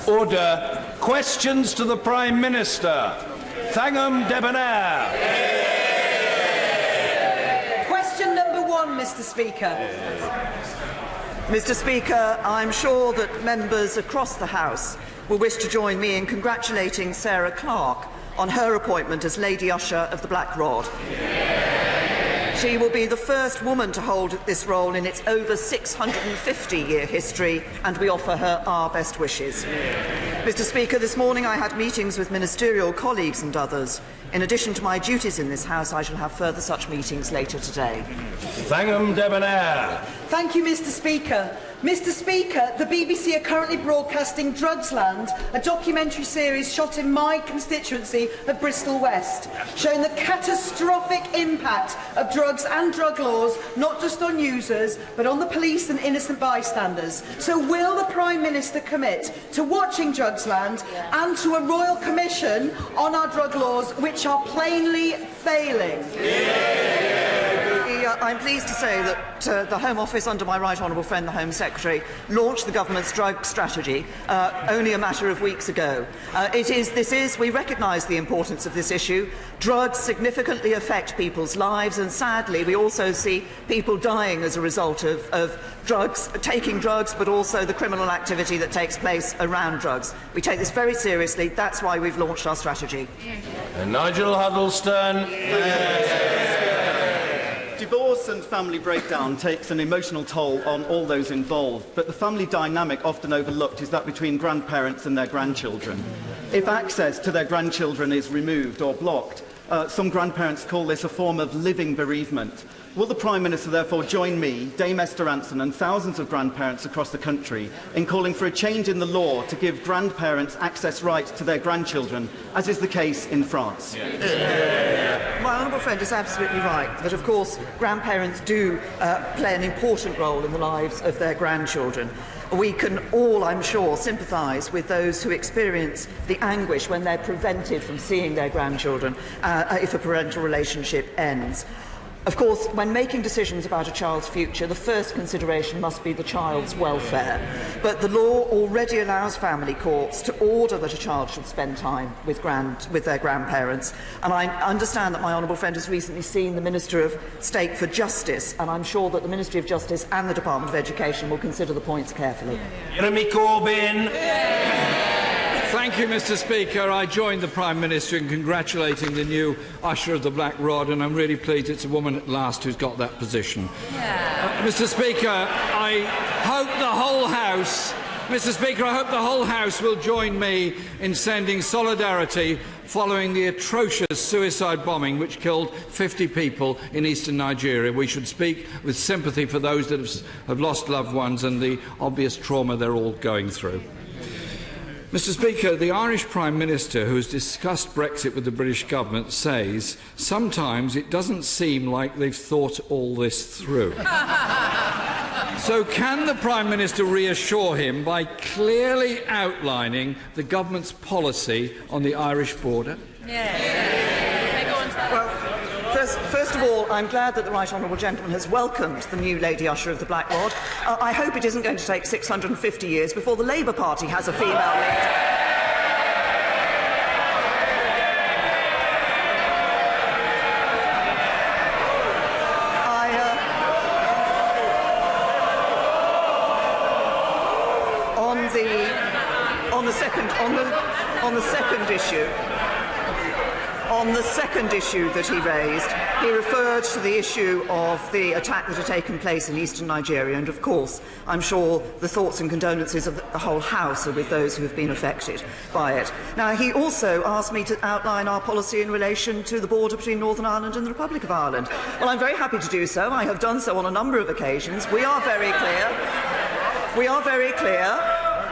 Order. Questions to the Prime Minister. Thangham Debonair. Question number 1, Mr. Speaker. Mr. Speaker, I'm sure that members across the House will wish to join me in congratulating Sarah Clarke on her appointment as Lady Usher of the Black Rod. She will be the first woman to hold this role in its over 650-year history, and we offer her our best wishes. Mr. Speaker, this morning I had meetings with ministerial colleagues and others. In addition to my duties in this House, I shall have further such meetings later today. Thangham Debonair. Thank you, Mr. Speaker. Mr. Speaker, the BBC are currently broadcasting Drugsland, a documentary series shot in my constituency of Bristol West, showing the catastrophic impact of drugs and drug laws, not just on users, but on the police and innocent bystanders. So will the Prime Minister commit to watching Drugsland and to a royal commission on our drug laws, which are plainly failing? I'm pleased to say that the Home Office, under my right honourable friend, the Home Secretary, launched the government's drug strategy only a matter of weeks ago. We recognise the importance of this issue. Drugs significantly affect people's lives, and sadly we also see people dying as a result of drugs, taking drugs, but also the criminal activity that takes place around drugs. We take this very seriously. That's why we've launched our strategy. Nigel Huddleston. Divorce and family breakdown takes an emotional toll on all those involved, but the family dynamic often overlooked is that between grandparents and their grandchildren. If access to their grandchildren is removed or blocked, some grandparents call this a form of living bereavement. Will the Prime Minister therefore join me, Dame Esther Ranson, and thousands of grandparents across the country in calling for a change in the law to give grandparents access rights to their grandchildren, as is the case in France? My honourable friend is absolutely right that, of course, grandparents do play an important role in the lives of their grandchildren. We can all, I'm sure, sympathise with those who experience the anguish when they're prevented from seeing their grandchildren if a parental relationship ends. Of course, when making decisions about a child's future, the first consideration must be the child's welfare. But the law already allows family courts to order that a child should spend time with their grandparents. And I understand that my honourable friend has recently seen the Minister of State for Justice, and I'm sure that the Ministry of Justice and the Department of Education will consider the points carefully. Jeremy Corbyn. Thank you, Mr. Speaker. I joined the Prime Minister in congratulating the new Usher of the Black Rod, and I'm really pleased it's a woman at last who's got that position. Mr. Speaker, I hope the whole House will join me in sending solidarity following the atrocious suicide bombing which killed 50 people in eastern Nigeria. We should speak with sympathy for those that have lost loved ones and the obvious trauma they're all going through. Mr. Speaker, the Irish Prime Minister, who has discussed Brexit with the British government, says sometimes it doesn't seem like they've thought all this through. So can the Prime Minister reassure him by clearly outlining the government's policy on the Irish border? First of all, I'm glad that the Right Honourable Gentleman has welcomed the new Lady Usher of the Black Rod. I hope it isn't going to take 650 years before the Labour Party has a female leader. On the second issue that he raised, he referred to the issue of the attack that had taken place in eastern Nigeria, and of course, I'm sure the thoughts and condolences of the whole House are with those who have been affected by it. Now, he also asked me to outline our policy in relation to the border between Northern Ireland and the Republic of Ireland. Well, I'm very happy to do so. I have done so on a number of occasions. We are very clear.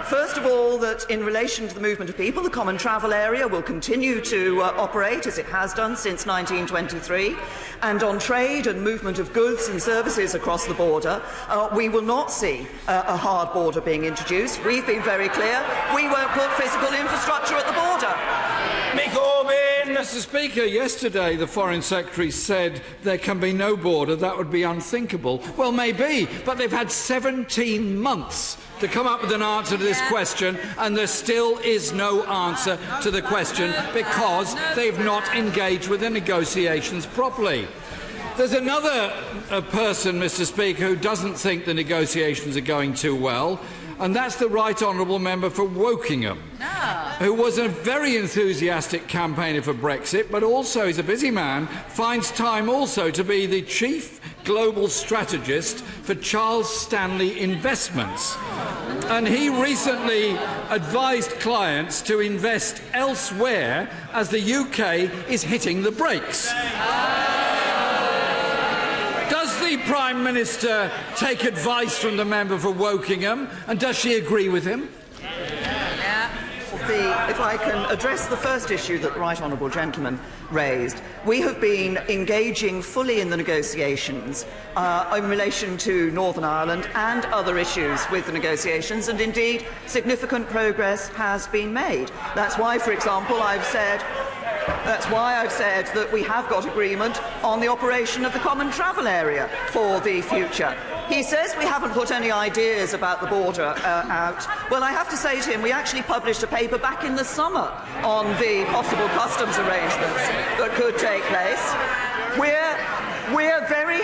First of all, that in relation to the movement of people, the Common Travel Area will continue to operate as it has done since 1923. And on trade and movement of goods and services across the border, we will not see a hard border being introduced. We've been very clear. We won't put physical infrastructure at the border. Mick Corbyn. Mr. Speaker, yesterday the Foreign Secretary said there can be no border. That would be unthinkable. Well, maybe, but they've had 17 months to come up with an answer to this question, and there still is no answer to the question because they've not engaged with the negotiations properly. There's another person, Mr. Speaker, who doesn't think the negotiations are going too well, and that's the Right Honourable Member for Wokingham, who was a very enthusiastic campaigner for Brexit, but also, he's a busy man, finds time also to be the Chief Global Strategist for Charles Stanley Investments. And he recently advised clients to invest elsewhere as the UK is hitting the brakes. Does the Prime Minister take advice from the member for Wokingham, and does she agree with him? If I can address the first issue that the Right Honourable Gentleman raised, we have been engaging fully in the negotiations in relation to Northern Ireland and other issues with the negotiations, and indeed significant progress has been made. That's why, for example, I've said that we have got agreement on the operation of the common travel area for the future. He says we haven't put any ideas about the border out. Well, I have to say to him, we actually published a paper back in the summer on the possible customs arrangements that could take place. We're very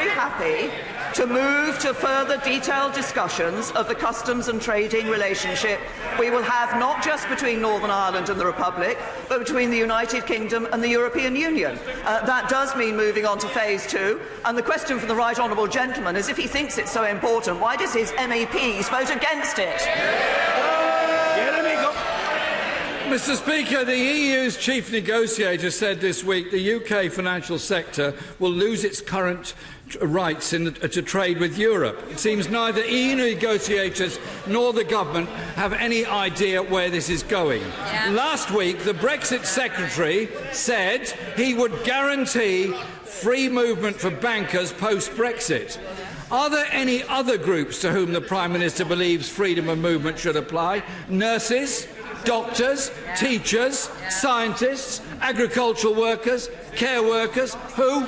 happy to move to further detailed discussions of the customs and trading relationship we will have not just between Northern Ireland and the Republic, but between the United Kingdom and the European Union. That does mean moving on to phase 2, and the question from the Right Honourable Gentleman is, if he thinks it's so important, why does his MEPs vote against it? Mr. Speaker, the EU's chief negotiator said this week the UK financial sector will lose its current rights to trade with Europe. It seems neither EU negotiators nor the government have any idea where this is going. Last week, the Brexit Secretary said he would guarantee free movement for bankers post-Brexit. Are there any other groups to whom the Prime Minister believes freedom of movement should apply? Nurses? Doctors, teachers, scientists, agricultural workers, care workers, who?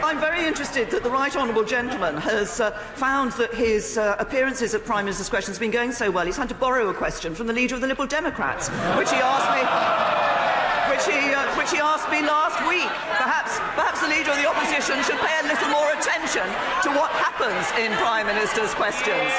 I'm very interested that the Right Honourable Gentleman has found that his appearances at Prime Minister's Questions have been going so well, he's had to borrow a question from the leader of the Liberal Democrats, which he asked me last week. Perhaps the leader of the opposition should pay a little more attention to what happens in Prime Minister's Questions.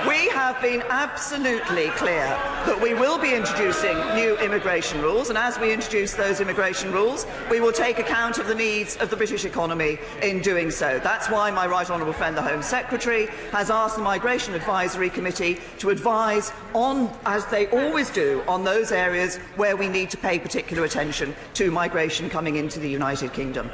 We have been absolutely clear that we will be introducing new immigration rules, and as we introduce those immigration rules, we will take account of the needs of the British economy in doing so. That's why my Right Honourable friend, the Home Secretary, has asked the Migration Advisory Committee to advise on, as they always do, on those areas where we need to pay particular attention to migration coming into the United Kingdom.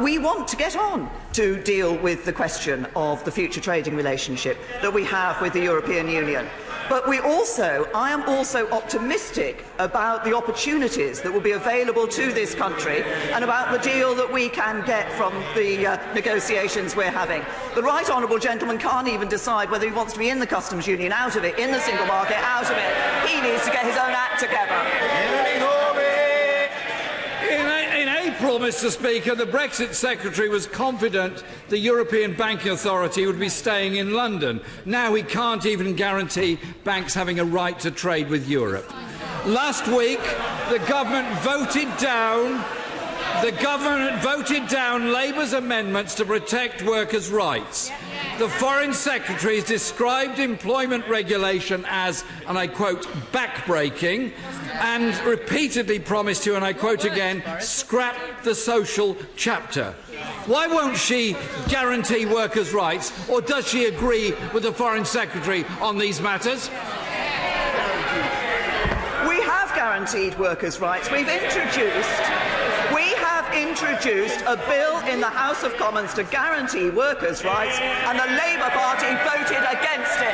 We want to get on to deal with the question of the future trading relationship that we have with the European Union. But I am also optimistic about the opportunities that will be available to this country and about the deal that we can get from the negotiations we're having. The Right Honourable Gentleman can't even decide whether he wants to be in the customs union, out of it, in the single market, out of it. He needs to get his own act together. In April, Mr. Speaker, the Brexit Secretary was confident the European Banking Authority would be staying in London. Now he can't even guarantee banks having a right to trade with Europe. Last week, the government voted down Labour's amendments to protect workers' rights. The Foreign Secretary has described employment regulation as, and I quote, backbreaking, and repeatedly promised to, and I quote again, scrap the social chapter. Why won't she guarantee workers' rights, or does she agree with the Foreign Secretary on these matters? We have guaranteed workers' rights. We have introduced a bill in the House of Commons to guarantee workers' rights, and the Labour Party voted against it.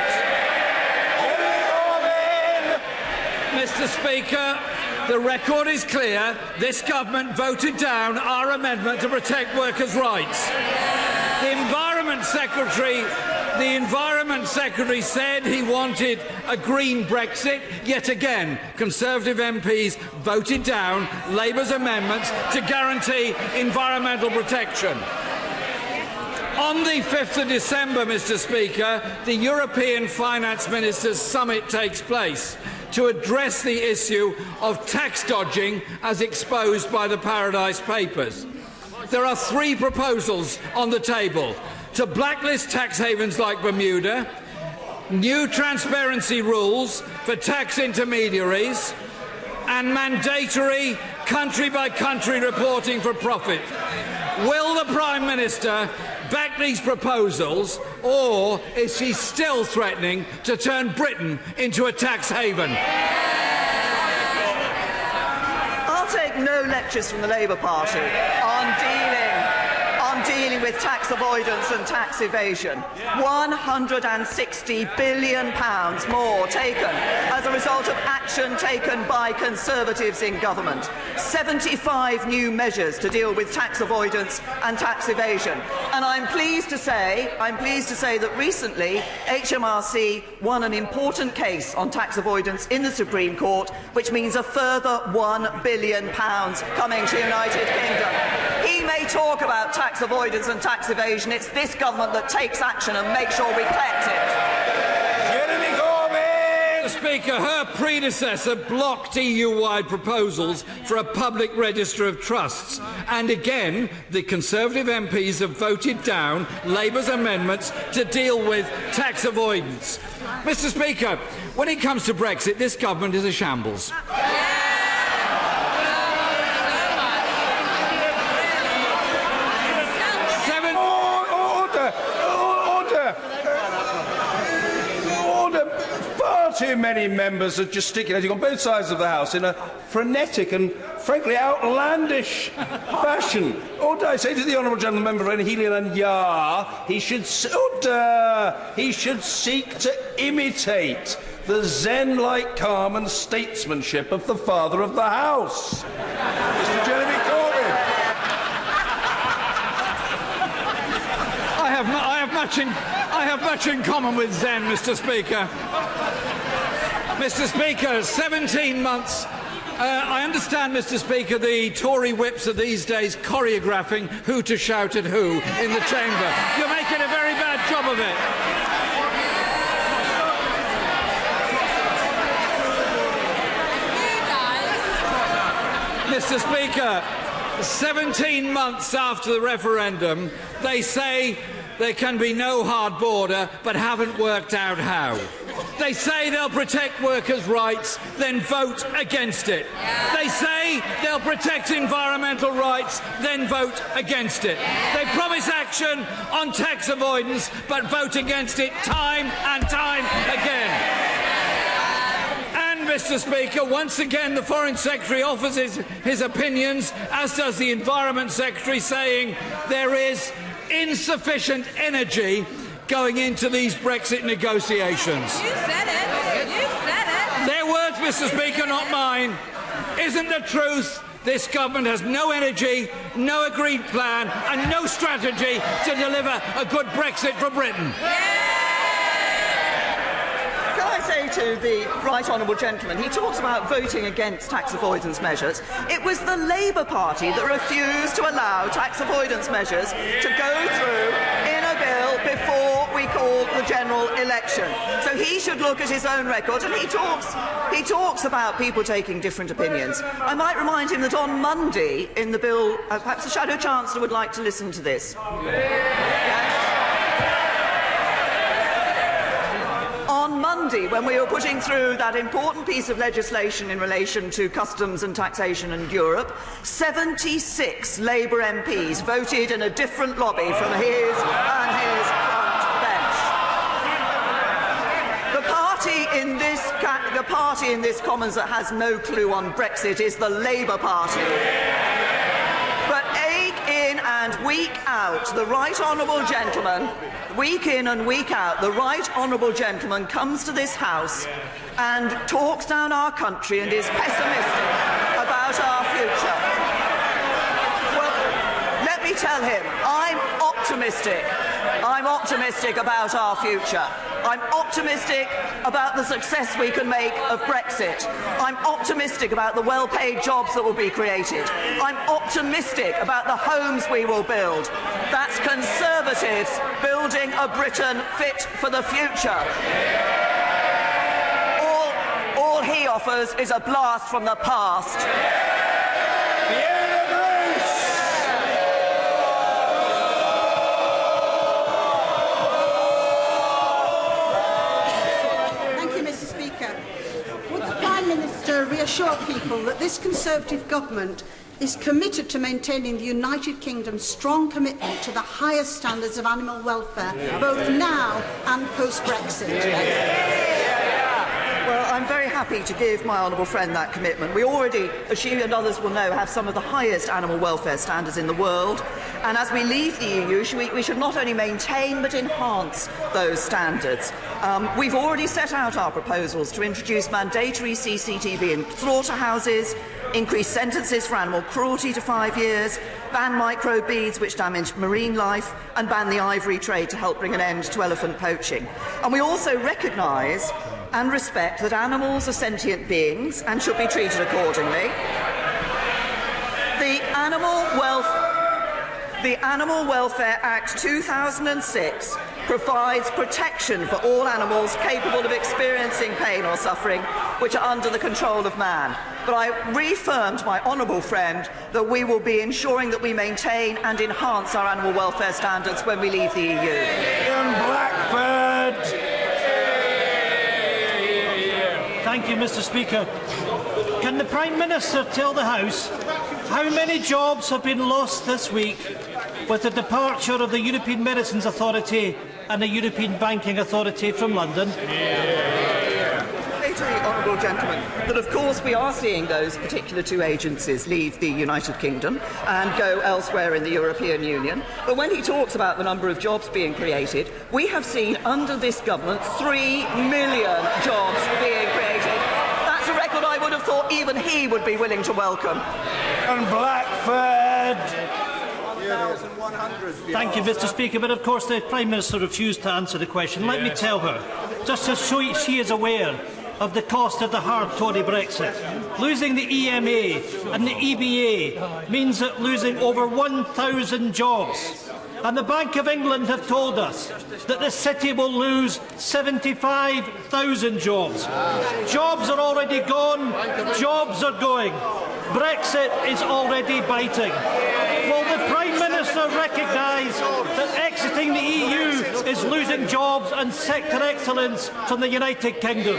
Mr. Speaker, the record is clear. This government voted down our amendment to protect workers' rights. The Environment Secretary The Environment Secretary said he wanted a green Brexit. Yet again, Conservative MPs voted down Labour's amendments to guarantee environmental protection. On the 5th of December, Mr. Speaker, the European Finance Ministers' Summit takes place to address the issue of tax dodging as exposed by the Paradise Papers. There are 3 proposals on the table: to blacklist tax havens like Bermuda, new transparency rules for tax intermediaries, and mandatory country-by-country reporting for profit. Will the Prime Minister back these proposals, or is she still threatening to turn Britain into a tax haven? I'll take no lectures from the Labour Party on dealing with tax avoidance and tax evasion. £160 billion more taken as a result of action taken by Conservatives in government. 75 new measures to deal with tax avoidance and tax evasion. And I'm pleased to say that recently HMRC won an important case on tax avoidance in the Supreme Court, which means a further £1 billion coming to the United Kingdom. He may talk about tax avoidance and tax evasion. It's this government that takes action and makes sure we collect it. Mr. Speaker, her predecessor blocked EU-wide proposals for a public register of trusts. And again, the Conservative MPs have voted down Labour's amendments to deal with tax avoidance. Mr. Speaker, when it comes to Brexit, this government is a shambles. Too many members are gesticulating on both sides of the House in a frenetic and, frankly, outlandish fashion. Order, I say to the honourable gentleman member for Helion and Yar, he should seek to imitate the Zen-like calm and statesmanship of the father of the House, Mr. Jeremy Corbyn. I have much in common with Zen, Mr. Speaker. Mr. Speaker, 17 months. I understand, Mr. Speaker, the Tory whips are these days choreographing who to shout at who in the chamber. You're making a very bad job of it. Mr. Speaker, 17 months after the referendum, they say there can be no hard border, but haven't worked out how. They say they'll protect workers' rights, then vote against it. They say they'll protect environmental rights, then vote against it. They promise action on tax avoidance, but vote against it time and time again. And, Mr. Speaker, once again the Foreign Secretary offers his opinions, as does the Environment Secretary, saying there is insufficient energy going into these Brexit negotiations. You said it. You said it. Their words, Mr. Speaker, not mine. Isn't the truth this government has no energy, no agreed plan and no strategy to deliver a good Brexit for Britain? Can I say to the right honourable gentleman, he talks about voting against tax avoidance measures. It was the Labour Party that refused to allow tax avoidance measures to go through in a bill before we called the general election. So he should look at his own record, and he talks about people taking different opinions. I might remind him that on Monday in the bill, perhaps the Shadow Chancellor would like to listen to this. Yes. On Monday, when we were putting through that important piece of legislation in relation to customs and taxation in Europe, 76 Labour MPs voted in a different lobby from his and his front bench. The party in this Commons that has no clue on Brexit is the Labour Party. But ache in and week out, the right honourable gentleman, week in and week out, the right honourable gentleman comes to this House and talks down our country and is pessimistic about our future. Well, let me tell him, I'm optimistic. I'm optimistic about our future. I'm optimistic about the success we can make of Brexit. I'm optimistic about the well-paid jobs that will be created. I'm optimistic about the homes we will build. That's Conservatives building a Britain fit for the future. All he offers is a blast from the past. To reassure people that this Conservative government is committed to maintaining the United Kingdom's strong commitment to the highest standards of animal welfare, both now and post-Brexit. Well, I'm very happy to give my honourable friend that commitment. We already, as she and others will know, have some of the highest animal welfare standards in the world. And as we leave the EU, we should not only maintain but enhance those standards. We've already set out our proposals to introduce mandatory CCTV in slaughterhouses, increase sentences for animal cruelty to 5 years, ban microbeads which damage marine life, and ban the ivory trade to help bring an end to elephant poaching. And we also recognise and respect that animals are sentient beings and should be treated accordingly. The Animal Welfare Act 2006 provides protection for all animals capable of experiencing pain or suffering which are under the control of man. But I reaffirm to my honourable friend that we will be ensuring that we maintain and enhance our animal welfare standards when we leave the EU. Ian Blackford. Thank you, Mr. Speaker. Can the Prime Minister tell the House how many jobs have been lost this week with the departure of the European Medicines Authority and the European Banking Authority from London? To the honourable gentleman that of course we are seeing those particular two agencies leave the United Kingdom and go elsewhere in the European Union. But when he talks about the number of jobs being created, we have seen under this government 3 million jobs being created. That's a record I would have thought even he would be willing to welcome. And Blackford. Thank you, Mr. Speaker, but of course the Prime Minister refused to answer the question. Let me tell her, just so she is aware of the cost of the hard Tory Brexit. Losing the EMA and the EBA means that losing over 1,000 jobs. And the Bank of England have told us that the city will lose 75,000 jobs. Jobs are already gone, jobs are going. Brexit is already biting. Will the Prime Minister recognise that exiting the EU is losing jobs and sector excellence from the United Kingdom?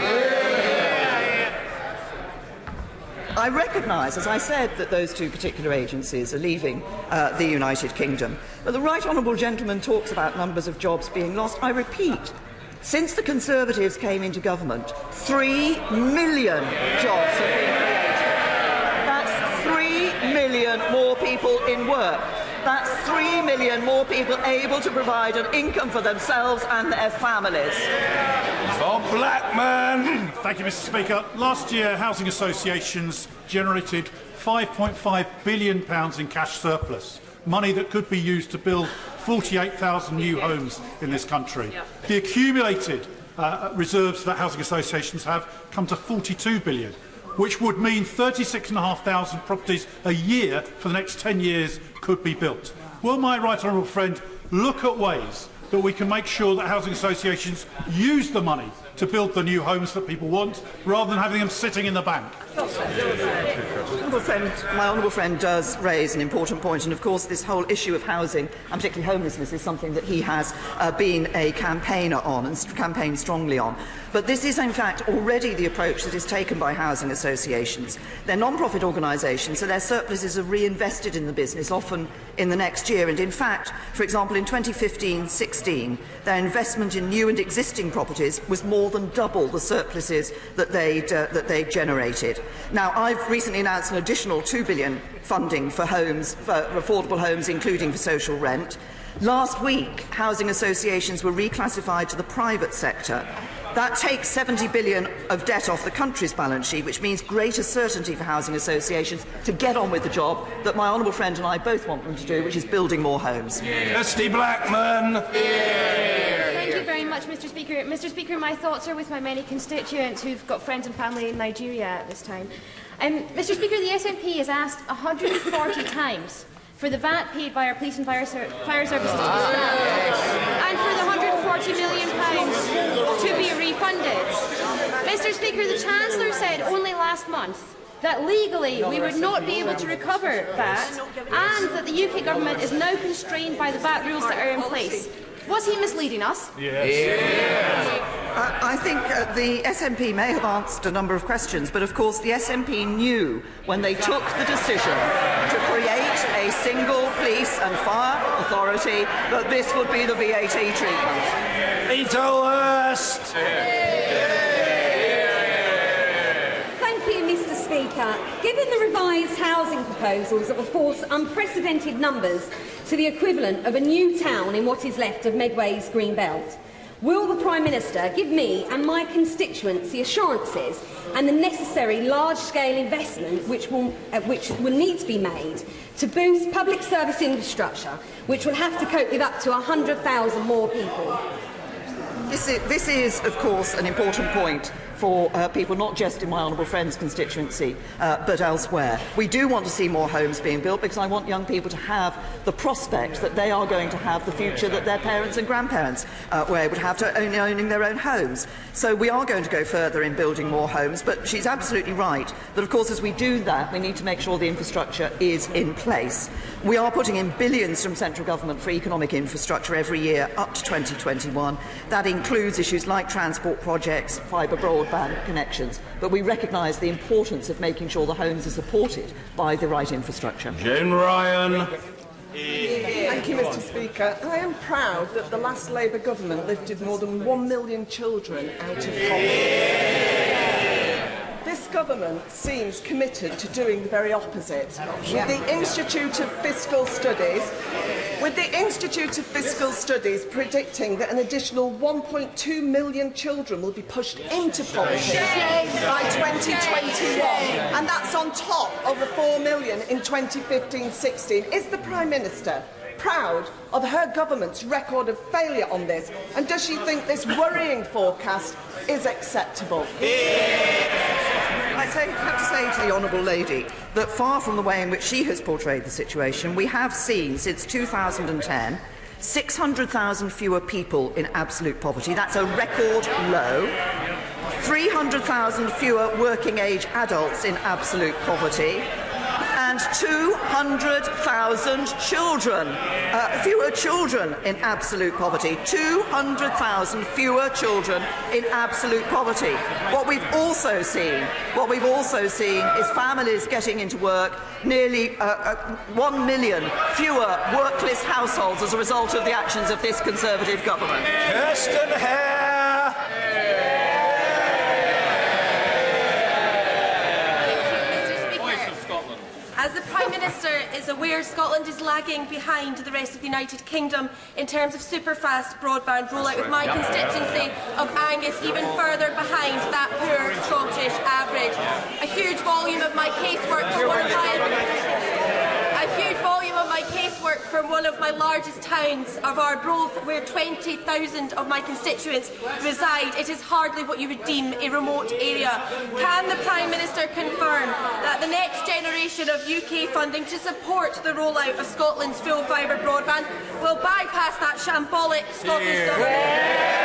I recognise, as I said, that those two particular agencies are leaving the United Kingdom. But the right honourable gentleman talks about numbers of jobs being lost. I repeat, since the Conservatives came into government, 3 million jobs have been created. That's 3 million more people in work. That's 3 million more people able to provide an income for themselves and their families. Bob Blackman. Thank you, Mr. Speaker. Last year, housing associations generated £5.5 billion in cash surplus, money that could be used to build 48,000 new homes in this country. The accumulated reserves that housing associations have come to £42 billion, which would mean 36,500 properties a year for the next 10 years could be built. Will my right honourable friend look at ways that we can make sure that housing associations use the money to build the new homes that people want, rather than having them sitting in the bank? My honourable friend does raise an important point, and of course this whole issue of housing, and particularly homelessness, is something that he has been a campaigner on and campaigned strongly on. But this is in fact already the approach that is taken by housing associations. They're non-profit organisations, so their surpluses are reinvested in the business, often in the next year. And in fact, for example, in 2015-16, their investment in new and existing properties was more than double the surpluses that they generated. Now, I've recently announced an additional £2 billion funding for homes, for affordable homes, including for social rent. Last week, housing associations were reclassified to the private sector. That takes 70 billion of debt off the country's balance sheet, which means greater certainty for housing associations to get on with the job that my honourable friend and I both want them to do, which is building more homes. Kirsty Blackman. Thank you very much, Mr. Speaker. Mr. Speaker, my thoughts are with my many constituents who've got friends and family in Nigeria at this time. Mr. Speaker, the SNP has asked 140 times for the VAT paid by our police and fire services to be scrapped, and for the £140 million to be refunded. Mr. Speaker, the Chancellor said only last month that legally we would not be able to recover VAT, and that the UK government is now constrained by the VAT rules that are in place. Was he misleading us? Yes. I think the SNP may have answered a number of questions, but of course the SNP knew when they took the decision to create a single police and fire authority that this would be the VAT treatment. Veto Hurst. Thank you, Mr. Speaker. Given the revised housing proposals that will force unprecedented numbers to the equivalent of a new town in what is left of Medway's Green Belt, will the Prime Minister give me and my constituents the assurances and the necessary large-scale investment which will need to be made to boost public service infrastructure, which will have to cope with up to 100,000 more people? This is, of course, an important point for people not just in my honourable friend's constituency but elsewhere. We do want to see more homes being built because I want young people to have the prospect that they are going to have the future that their parents and grandparents would have to owning their own homes. So we are going to go further in building more homes, but she's absolutely right that, of course, as we do that, we need to make sure the infrastructure is in place. We are putting in billions from central government for economic infrastructure every year up to 2021. That includes issues like transport projects, fibre broadband connections, but we recognise the importance of making sure the homes are supported by the right infrastructure. Jane Ryan. Thank you, Mr. Speaker. I am proud that the last Labour government lifted more than 1 million children out of poverty. This government seems committed to doing the very opposite. With the Institute of Fiscal Studies predicting that an additional 1.2 million children will be pushed into poverty by 2021, and that's on top of the 4 million in 2015-16. Is the Prime Minister proud of her government's record of failure on this, and does she think this worrying forecast is acceptable? I have to say to the Honourable Lady that far from the way in which she has portrayed the situation, we have seen since 2010 600,000 fewer people in absolute poverty. That's a record low. 300,000 fewer working-age adults in absolute poverty. And 200,000 children, fewer children in absolute poverty. 200,000 fewer children in absolute poverty. What we've also seen is families getting into work, nearly 1 million fewer workless households as a result of the actions of this Conservative government. Kirsten Hare. As the Prime Minister is aware, Scotland is lagging behind the rest of the United Kingdom in terms of super-fast broadband rollout, with my constituency of Angus even further behind that poor Scottish average. A huge volume of my casework from one of my largest towns of Arbroath, where 20,000 of my constituents reside. It is hardly what you would deem a remote area. Can the Prime Minister confirm that the next generation of UK funding to support the rollout of Scotland's full fibre broadband will bypass that shambolic Scottish government?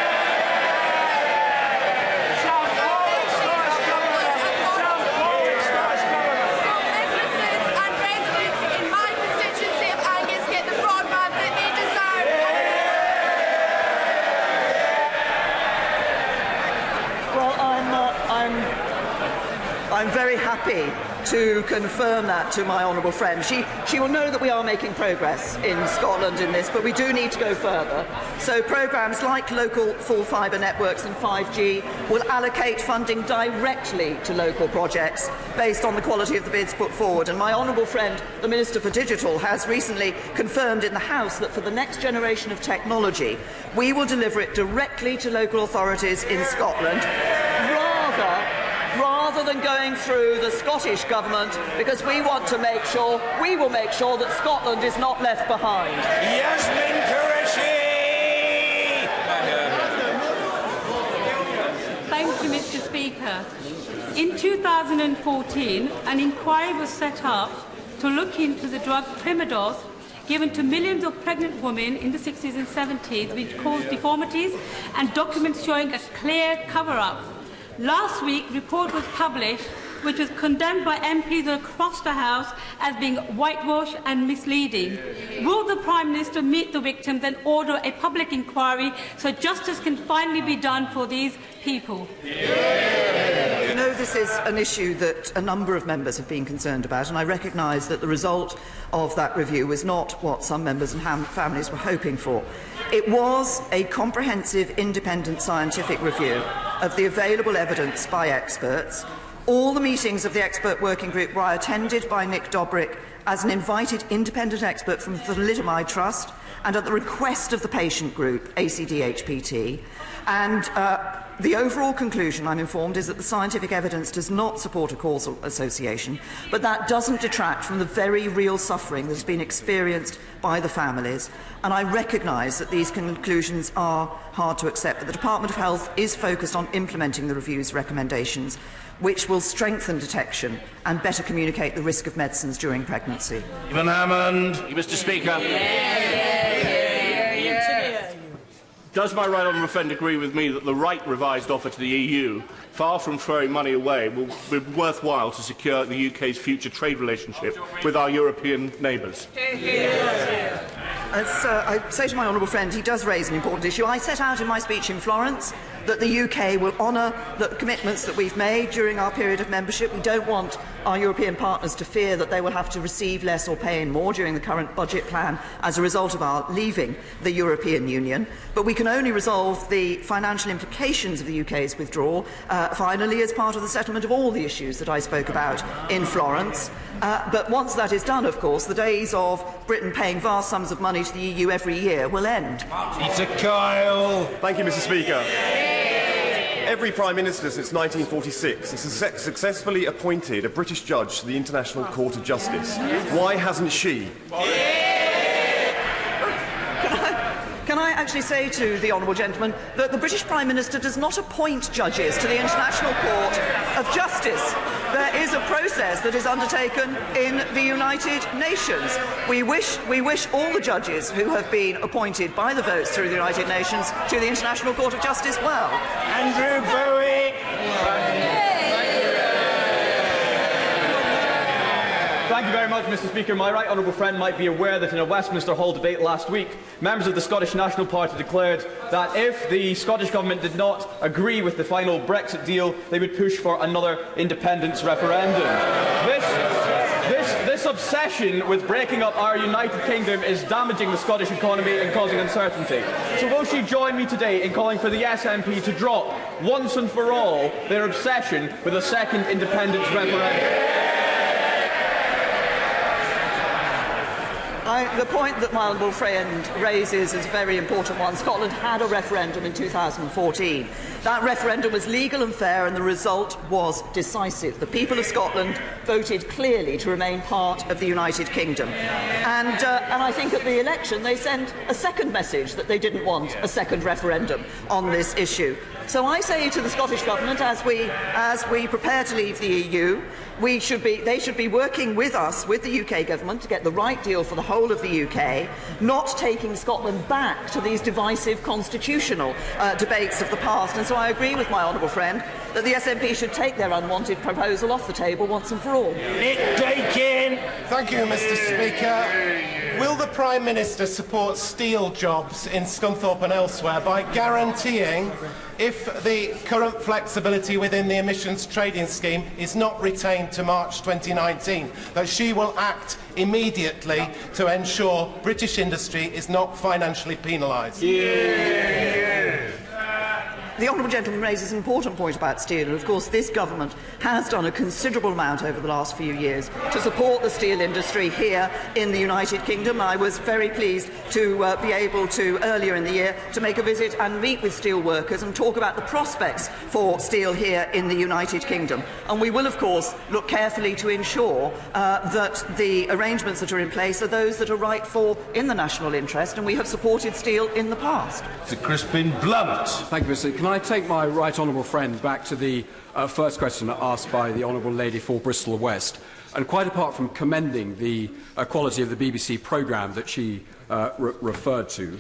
I'm very happy to confirm that to my honourable friend. She will know that we are making progress in Scotland in this, but we do need to go further. So programmes like local full fibre networks and 5G will allocate funding directly to local projects based on the quality of the bids put forward. And my honourable friend, the Minister for Digital, has recently confirmed in the House that for the next generation of technology, we will deliver it directly to local authorities in Scotland, rather than going through the Scottish Government, because we will make sure that Scotland is not left behind. Yasmin Qureshi! Thank you, Mr. Speaker. In 2014, an inquiry was set up to look into the drug Primados given to millions of pregnant women in the 60s and 70s, which caused deformities, and documents showing a clear cover-up. Last week, a report was published which was condemned by MPs across the House as being whitewashed and misleading. Will the Prime Minister meet the victims and order a public inquiry so justice can finally be done for these people? You know, this is an issue that a number of members have been concerned about, and I recognise that the result of that review was not what some members and families were hoping for. It was a comprehensive, independent scientific review of the available evidence by experts. All the meetings of the expert working group were attended by Nick Dobrick as an invited independent expert from the Thalidomide Trust and at the request of the patient group, ACDHPT. And the overall conclusion, I'm informed, is that the scientific evidence does not support a causal association, but that doesn't detract from the very real suffering that has been experienced by the families. And I recognise that these conclusions are hard to accept, but the Department of Health is focused on implementing the review's recommendations, which will strengthen detection and better communicate the risk of medicines during pregnancy. Stephen Hammond. Mr. Speaker. Does my right honourable friend agree with me that the right revised offer to the EU, far from throwing money away, will be worthwhile to secure the UK's future trade relationship with our European neighbours? As I say to my honourable friend, he does raise an important issue. I set out in my speech in Florence that the UK will honour the commitments that we've made during our period of membership. We don't want our European partners to fear that they will have to receive less or pay in more during the current budget plan as a result of our leaving the European Union. But we can only resolve the financial implications of the UK's withdrawal finally as part of the settlement of all the issues that I spoke about in Florence. But once that is done, of course, the days of Britain paying vast sums of money to the EU every year will end. Peter Kyle. Thank you, Mr. Speaker. Every Prime Minister since 1946 has successfully appointed a British judge to the International Court of Justice. Why hasn't she? Can I actually say to the honourable gentleman that the British Prime Minister does not appoint judges to the International Court of Justice. There is a process that is undertaken in the United Nations. We wish all the judges who have been appointed by the votes through the United Nations to the International Court of Justice well. Andrew Bowie. Thank you very much, Mr. Speaker. My right honourable friend might be aware that in a Westminster Hall debate last week, members of the Scottish National Party declared that if the Scottish Government did not agree with the final Brexit deal, they would push for another independence referendum. This obsession with breaking up our United Kingdom is damaging the Scottish economy and causing uncertainty. So will she join me today in calling for the SNP to drop, once and for all, their obsession with a second independence referendum? The point that my honourable friend raises is a very important one. Scotland had a referendum in 2014. That referendum was legal and fair, and the result was decisive. The people of Scotland voted clearly to remain part of the United Kingdom. And I think at the election they sent a second message that they didn't want a second referendum on this issue. So I say to the Scottish Government, as we prepare to leave the EU, they should be working with us, with the UK Government, to get the right deal for the whole of the UK, not taking Scotland back to these divisive constitutional debates of the past. And so I agree with my honourable friend that the SNP should take their unwanted proposal off the table once and for all. Nick Dakin. Thank you, Mr. Speaker. Will the Prime Minister support steel jobs in Scunthorpe and elsewhere by guaranteeing if the current flexibility within the emissions trading scheme is not retained to March 2019, that she will act immediately to ensure British industry is not financially penalised. The honourable gentleman raises an important point about steel, and of course this government has done a considerable amount over the last few years to support the steel industry here in the United Kingdom. I was very pleased to be able to, earlier in the year, to make a visit and meet with steel workers and talk about the prospects for steel here in the United Kingdom. And we will, of course, look carefully to ensure that the arrangements that are in place are those that are rightful in the national interest, and we have supported steel in the past. Mr. Crispin Blunt. Thank you, Mr. Can I take my right honourable friend back to the first question asked by the honourable lady for Bristol West? And quite apart from commending the quality of the BBC programme that she referred to,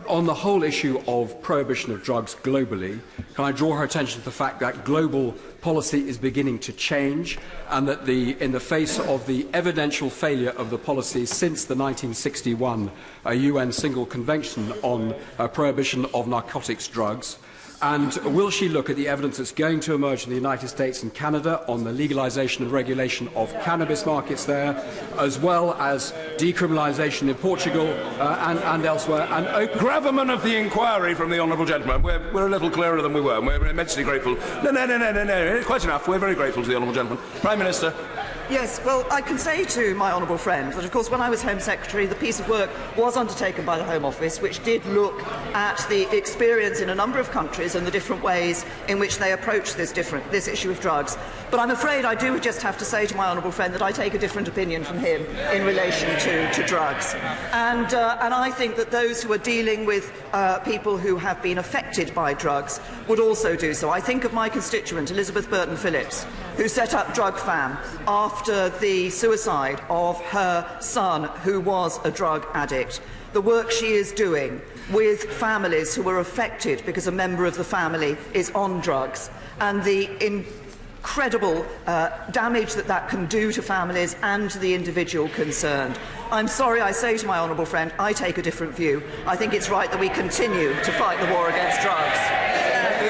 on the whole issue of prohibition of drugs globally, can I draw her attention to the fact that global policy is beginning to change, and that in the face of the evidential failure of the policy since the 1961 UN Single Convention on prohibition of narcotics drugs? And will she look at the evidence that's going to emerge in the United States and Canada on the legalisation and regulation of cannabis markets there, as well as decriminalisation in Portugal and elsewhere? And gravamen of the inquiry from the honourable gentleman. We're a little clearer than we were, and we're immensely grateful. No, quite enough. We're very grateful to the honourable gentleman. Prime Minister. Yes, well, I can say to my honourable friend that, of course, when I was Home Secretary, the piece of work was undertaken by the Home Office, which did look at the experience in a number of countries and the different ways in which they approach this issue of drugs. But I'm afraid I do just have to say to my honourable friend that I take a different opinion from him in relation to drugs. And I think that those who are dealing with people who have been affected by drugs would also do so. I think of my constituent, Elizabeth Burton Phillips, who set up Drug Fam after the suicide of her son, who was a drug addict. The work she is doing with families who are affected because a member of the family is on drugs, and the incredible damage that can do to families and to the individual concerned. I'm sorry, I say to my honourable friend, I take a different view. I think it's right that we continue to fight the war against drugs.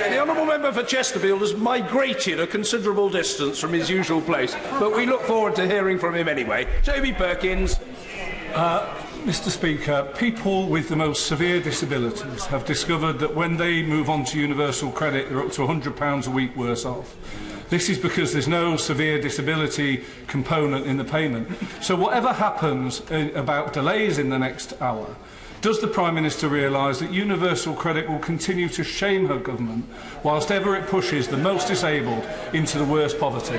The honourable member for Chesterfield has migrated a considerable distance from his usual place, but we look forward to hearing from him anyway. Toby Perkins. Mr. Speaker, people with the most severe disabilities have discovered that when they move on to universal credit, they're up to £100 a week worse off. This is because there's no severe disability component in the payment. So whatever happens about delays in the next hour, does the Prime Minister realise that universal credit will continue to shame her government whilst ever it pushes the most disabled into the worst poverty?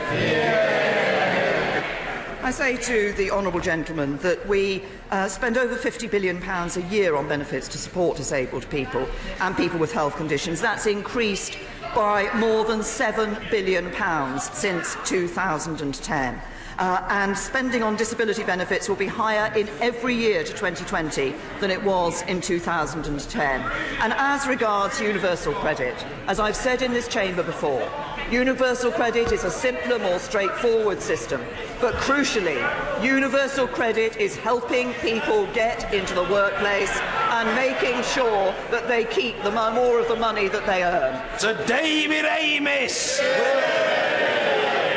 I say to the honourable gentleman that we spend over £50 billion a year on benefits to support disabled people and people with health conditions. That's increased by more than £7 billion since 2010. And spending on disability benefits will be higher in every year to 2020 than it was in 2010. And as regards universal credit, as I've said in this chamber before, universal credit is a simpler, more straightforward system. But crucially, universal credit is helping people get into the workplace and making sure that they keep more of the money that they earn. Sir David Amis!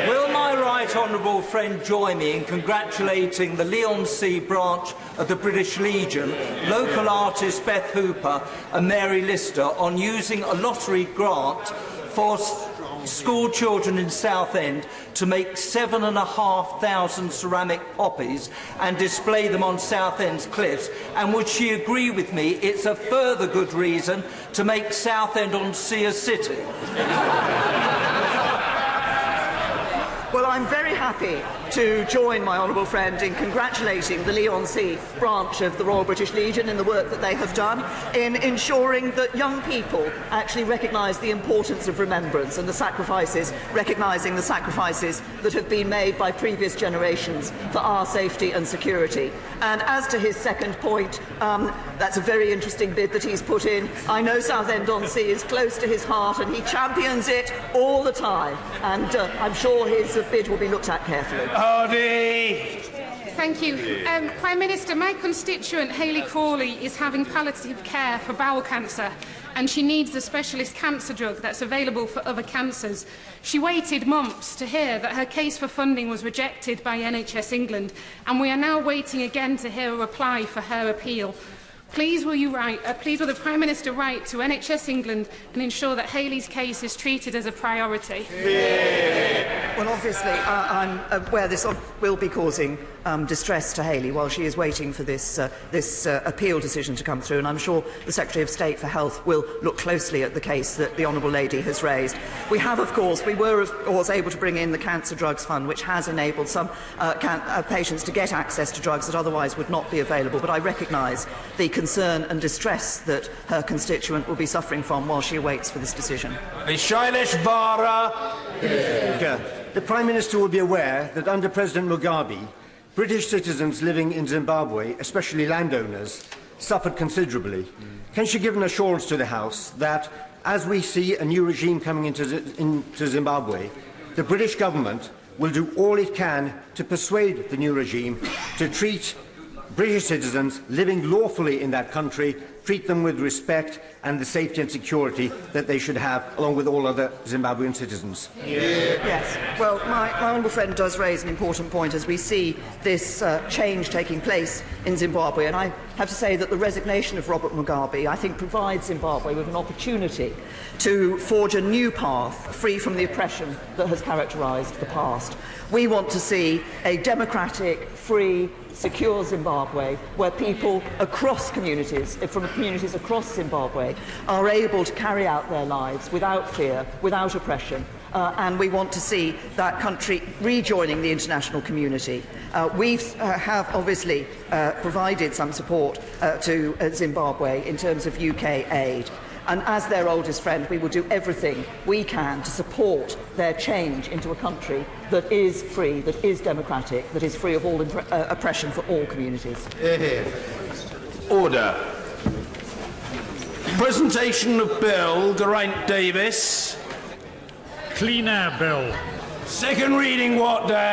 Will my right honourable friend join me in congratulating the Leigh-on-Sea branch of the British Legion, local artists Beth Hooper and Mary Lister, on using a lottery grant for school children in Southend to make 7,500 ceramic poppies and display them on Southend's cliffs? And would she agree with me it's a further good reason to make Southend-on-Sea a city? Well, I'm very happy to join my honourable friend in congratulating the Leigh-on-Sea branch of the Royal British Legion in the work that they have done in ensuring that young people actually recognise the importance of remembrance and the sacrifices, recognising the sacrifices that have been made by previous generations for our safety and security. And as to his second point, that's a very interesting bid that he's put in. I know Southend-on-Sea is close to his heart and he champions it all the time, and I'm sure his bid will be looked at carefully. Hardy! Thank you. Prime Minister, my constituent Hayley Crawley is having palliative care for bowel cancer, and she needs the specialist cancer drug that's available for other cancers. She waited months to hear that her case for funding was rejected by NHS England, and we are now waiting again to hear a reply for her appeal. Please will the Prime Minister write to NHS England and ensure that Hayley's case is treated as a priority? Well, obviously, I'm aware this will be causing distress to Hayley while she is waiting for this appeal decision to come through, and I'm sure the Secretary of State for Health will look closely at the case that the Honourable Lady has raised. We were of course able to bring in the Cancer Drugs Fund, which has enabled some patients to get access to drugs that otherwise would not be available, but I recognise the concern and distress that her constituent will be suffering from while she awaits for this decision. The Prime Minister will be aware that under President Mugabe, British citizens living in Zimbabwe, especially landowners, suffered considerably. Can she give an assurance to the House that, as we see a new regime coming into Zimbabwe, the British government will do all it can to persuade the new regime to treat British citizens living lawfully in that country, treat them with respect and the safety and security that they should have, along with all other Zimbabwean citizens? Yes. Well, my honourable friend does raise an important point as we see this change taking place in Zimbabwe, and I have to say that the resignation of Robert Mugabe, I think, provides Zimbabwe with an opportunity to forge a new path free from the oppression that has characterised the past. We want to see a democratic, free, secure Zimbabwe where people across communities, from communities across Zimbabwe, are able to carry out their lives without fear, without oppression, and we want to see that country rejoining the international community. We have obviously provided some support to Zimbabwe in terms of UK aid. And as their oldest friend, we will do everything we can to support their change into a country that is free, that is democratic, that is free of all oppression for all communities. Order. Presentation of Bill, Geraint Davis. Clean Air Bill. Second reading what day?